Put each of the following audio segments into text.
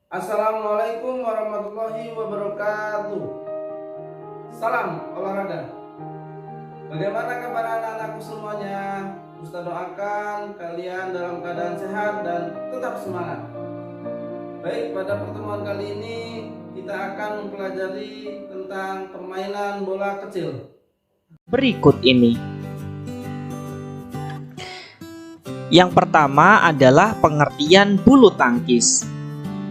Assalamualaikum warahmatullahi wabarakatuh. Salam olahraga. Bagaimana kabar anak-anakku semuanya? Ustaz doakan kalian dalam keadaan sehat dan tetap semangat. Baik, pada pertemuan kali ini kita akan mempelajari tentang permainan bola kecil. Berikut ini. Yang pertama adalah pengertian bulu tangkis.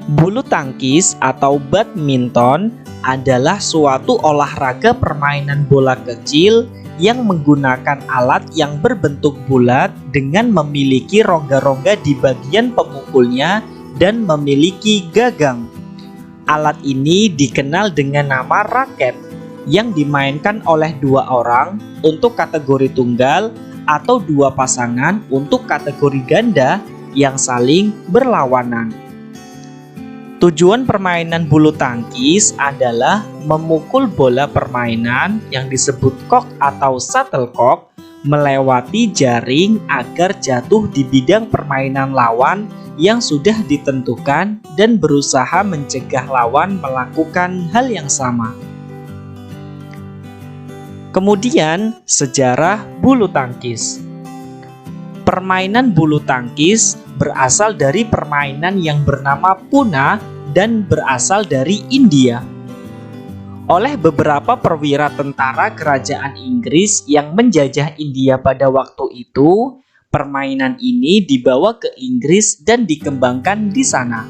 Bulu tangkis atau badminton adalah suatu olahraga permainan bola kecil yang menggunakan alat yang berbentuk bulat dengan memiliki rongga-rongga di bagian pemukulnya dan memiliki gagang. Alat ini dikenal dengan nama raket yang dimainkan oleh dua orang untuk kategori tunggal atau dua pasangan untuk kategori ganda yang saling berlawanan. Tujuan permainan bulu tangkis adalah memukul bola permainan yang disebut kok atau shuttlecock melewati jaring agar jatuh di bidang permainan lawan yang sudah ditentukan dan berusaha mencegah lawan melakukan hal yang sama. Kemudian, sejarah bulu tangkis. Permainan bulu tangkis berasal dari permainan yang bernama Puna dan berasal dari India. Oleh beberapa perwira tentara kerajaan Inggris yang menjajah India pada waktu itu, permainan ini dibawa ke Inggris dan dikembangkan di sana.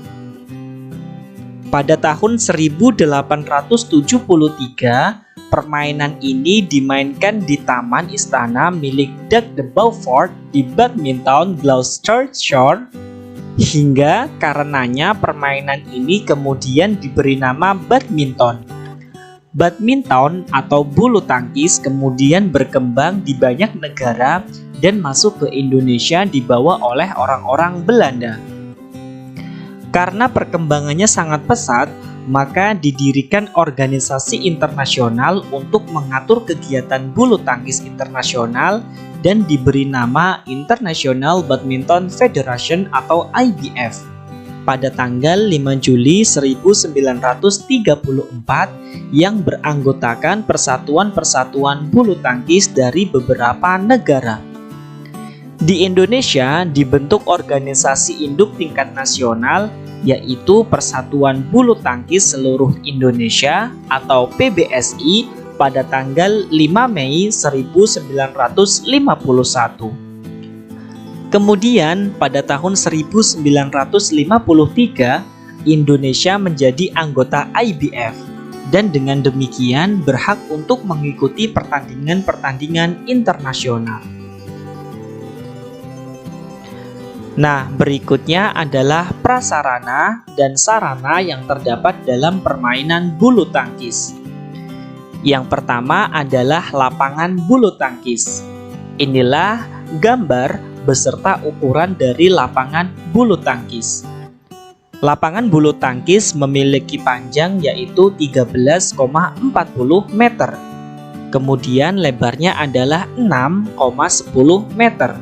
Pada tahun 1873, permainan ini dimainkan di Taman Istana milik Duke de Beaufort di Badminton, Gloucestershire, hingga karenanya permainan ini kemudian diberi nama badminton. Badminton atau bulu tangkis kemudian berkembang di banyak negara dan masuk ke Indonesia dibawa oleh orang-orang Belanda. Karena perkembangannya sangat pesat, maka didirikan organisasi internasional untuk mengatur kegiatan bulu tangkis internasional dan diberi nama International Badminton Federation atau IBF pada tanggal 5 Juli 1934 yang beranggotakan persatuan-persatuan bulu tangkis dari beberapa negara. Di Indonesia dibentuk organisasi induk tingkat nasional yaitu Persatuan Bulu Tangkis Seluruh Indonesia atau PBSI pada tanggal 5 Mei 1951. Kemudian pada tahun 1953 Indonesia menjadi anggota IBF dan dengan demikian berhak untuk mengikuti pertandingan-pertandingan internasional. Nah, berikutnya adalah prasarana dan sarana yang terdapat dalam permainan bulu tangkis. Yang pertama adalah lapangan bulu tangkis. Inilah gambar beserta ukuran dari lapangan bulu tangkis. Lapangan bulu tangkis memiliki panjang yaitu 13,40 meter. Kemudian lebarnya adalah 6,10 meter.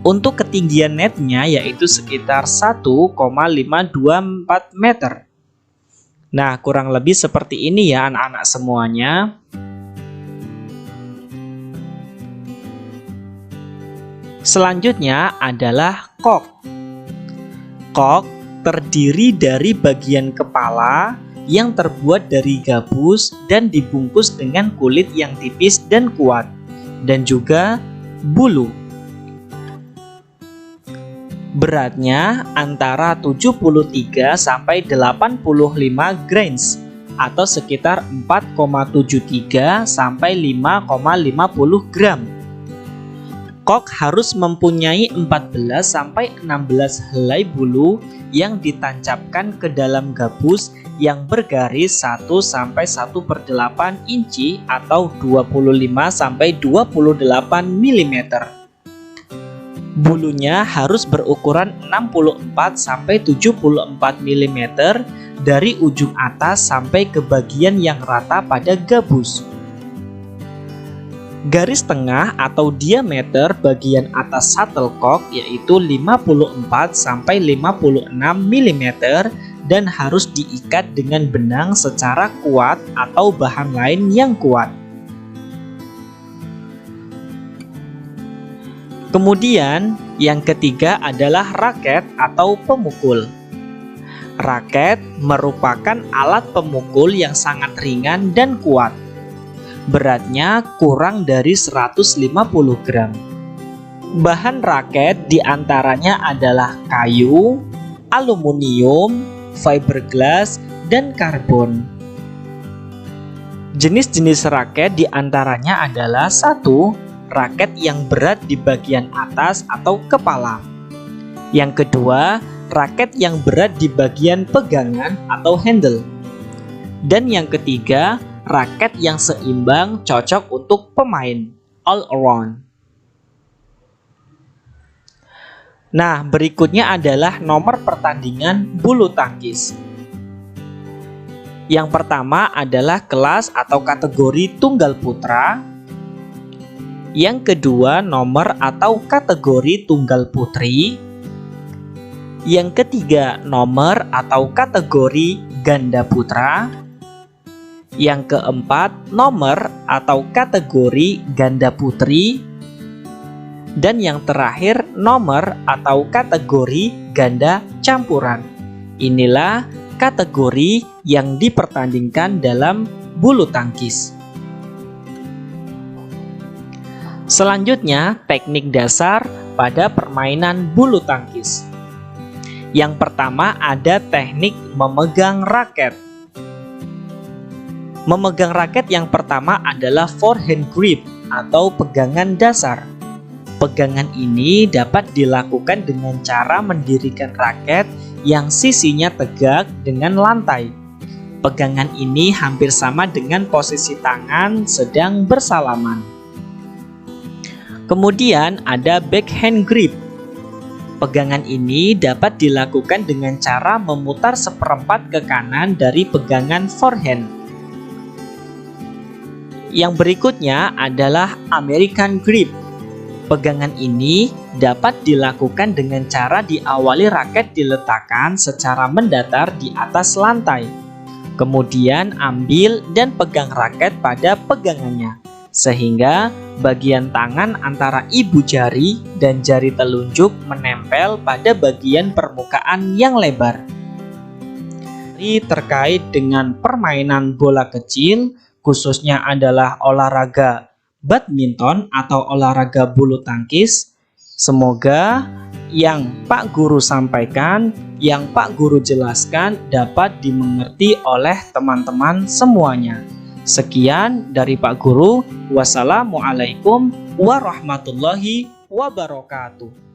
Untuk ketinggian netnya yaitu sekitar 1,524 meter. Nah, kurang lebih seperti ini ya anak-anak semuanya. Selanjutnya adalah kok. Kok terdiri dari bagian kepala yang terbuat dari gabus dan dibungkus dengan kulit yang tipis dan kuat, dan juga bulu. Beratnya antara 73 sampai 85 grains atau sekitar 4,73 sampai 5,50 gram. Kok harus mempunyai 14 sampai 16 helai bulu yang ditancapkan ke dalam gabus yang bergaris 1 sampai 1/8 inci atau 25 sampai 28 mm. Bulunya harus berukuran 64 sampai 74 mm dari ujung atas sampai ke bagian yang rata pada gabus. Garis tengah atau diameter bagian atas shuttlecock yaitu 54 sampai 56 mm dan harus diikat dengan benang secara kuat atau bahan lain yang kuat. Kemudian, yang ketiga adalah raket atau pemukul. Raket merupakan alat pemukul yang sangat ringan dan kuat. Beratnya kurang dari 150 gram. Bahan raket diantaranya adalah kayu, aluminium, fiberglass, dan karbon. Jenis-jenis raket diantaranya adalah 1. Raket yang berat di bagian atas atau kepala. Yang kedua, raket yang berat di bagian pegangan atau handle. Dan yang ketiga, raket yang seimbang cocok untuk pemain, all around. Nah, berikutnya adalah nomor pertandingan bulu tangkis. Yang pertama adalah kelas atau kategori tunggal putra. Yang kedua, nomor atau kategori tunggal putri. Yang ketiga, nomor atau kategori ganda putra. Yang keempat, nomor atau kategori ganda putri. Dan yang terakhir, nomor atau kategori ganda campuran. Inilah kategori yang dipertandingkan dalam bulu tangkis. Selanjutnya, teknik dasar pada permainan bulu tangkis. Yang pertama ada teknik memegang raket. Memegang raket yang pertama adalah forehand grip atau pegangan dasar. Pegangan ini dapat dilakukan dengan cara mendirikan raket yang sisinya tegak dengan lantai. Pegangan ini hampir sama dengan posisi tangan sedang bersalaman. Kemudian ada backhand grip. Pegangan ini dapat dilakukan dengan cara memutar seperempat ke kanan dari pegangan forehand. Yang berikutnya adalah American grip. Pegangan ini dapat dilakukan dengan cara diawali raket diletakkan secara mendatar di atas lantai. Kemudian ambil dan pegang raket pada pegangannya, sehingga bagian tangan antara ibu jari dan jari telunjuk menempel pada bagian permukaan yang lebar. Terkait dengan permainan bola kecil, khususnya adalah olahraga badminton atau olahraga bulu tangkis, semoga yang Pak Guru sampaikan, yang Pak Guru jelaskan dapat dimengerti oleh teman-teman semuanya. Sekian dari Pak Guru. Wassalamualaikum warahmatullahi wabarakatuh.